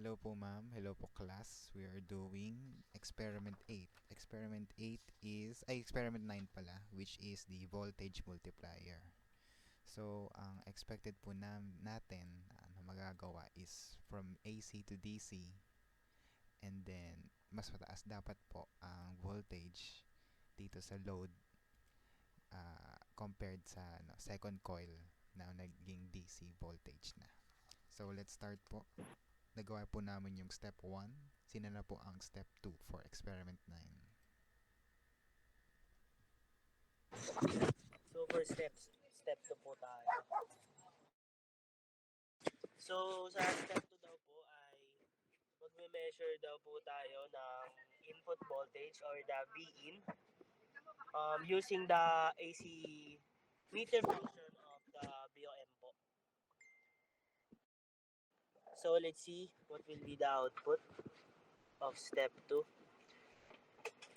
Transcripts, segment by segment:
Hello po ma'am, hello po class. We are doing experiment 8. Experiment 9 pala, which is the voltage multiplier. So, ang expected po natin na magagawa is from AC to DC, and then mas mataas dapat po ang voltage dito sa load compared sa second coil na naging DC voltage na. So, let's start po. Nagawa po namin yung step 1. Sina na po ang step 2 for experiment 9? So for step 2 po tayo. So sa step 2 daw po ay magme-measure daw po tayo ng input voltage or the Vin using the AC meter function of the BOM po. So let's see what will be the output of step 2.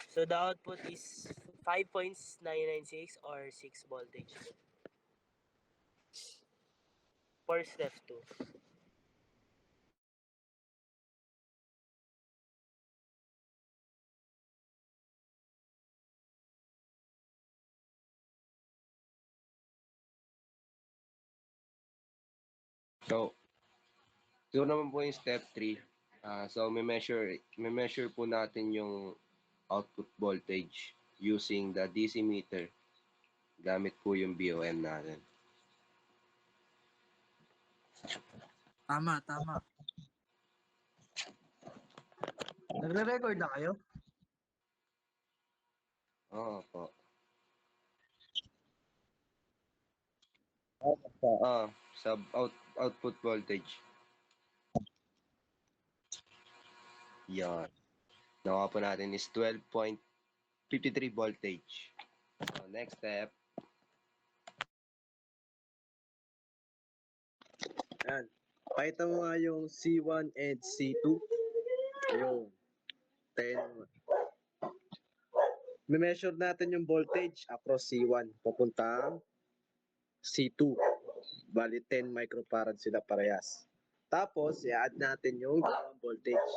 So the output is 5.996 or 6 voltage for step 2. So, ito naman po yung step 3. So, may measure po natin yung output voltage using the DC meter. Gamit po yung BOM natin. Tama. Nagre-record na kayo? Oo po. Sa output voltage. Yan. Nakuha po natin is 12.53 voltage. So, next step. Yan. Pakita mo nga yung C1 and C2. Yung 10. Measure natin yung voltage across C1 papuntang C2. Bali 10 microfarad sila parehas. Tapos, i-add natin yung dalawang voltage.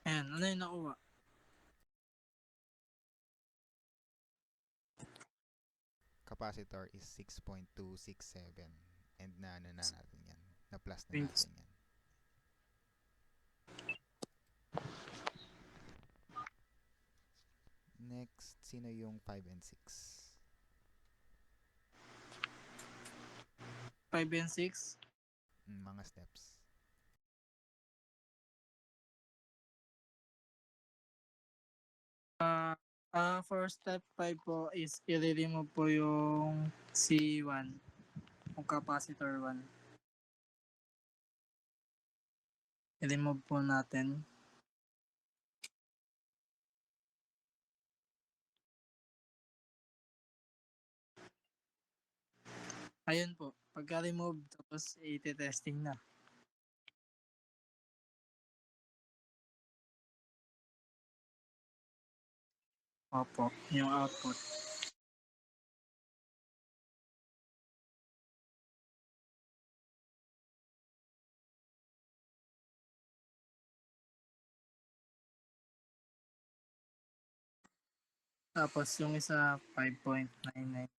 Ayan, ano yung nakuha? Capacitor is 6.267 and na natin yan. Na plus na natin yan. Next, sino yung 5 and 6? 5 and 6? Mga steps. For step 5 po is i-remove po yung C1, yung capacitor 1. I-remove po natin. Ayun po, pagka-remove tapos i-testing na. Opo, yung output. Tapos yung isa 5.998.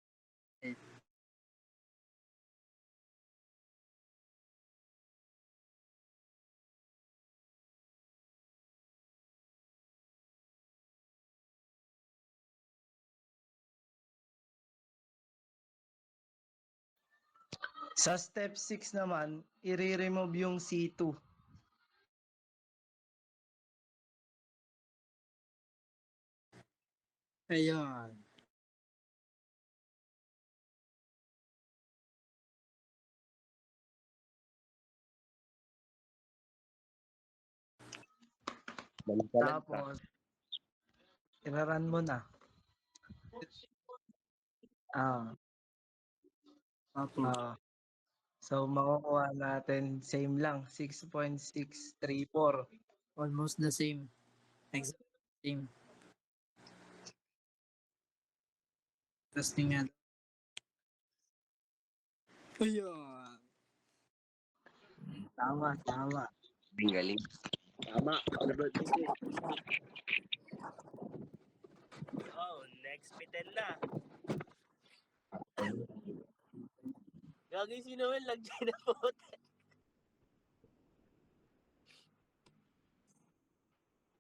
Sa step 6 naman, i-remove yung C2. Ayun. Balikan ka. Tapos, iraran mo na. Ah, Opo. so, makukuha natin, same lang, 6.634. Almost the same. Exact same. Testing nga. Ayun. Tama. Ang galing. Tama. Happy birthday, Chris. Oh, next P10 na. Gagi si Noel, lagyan na po.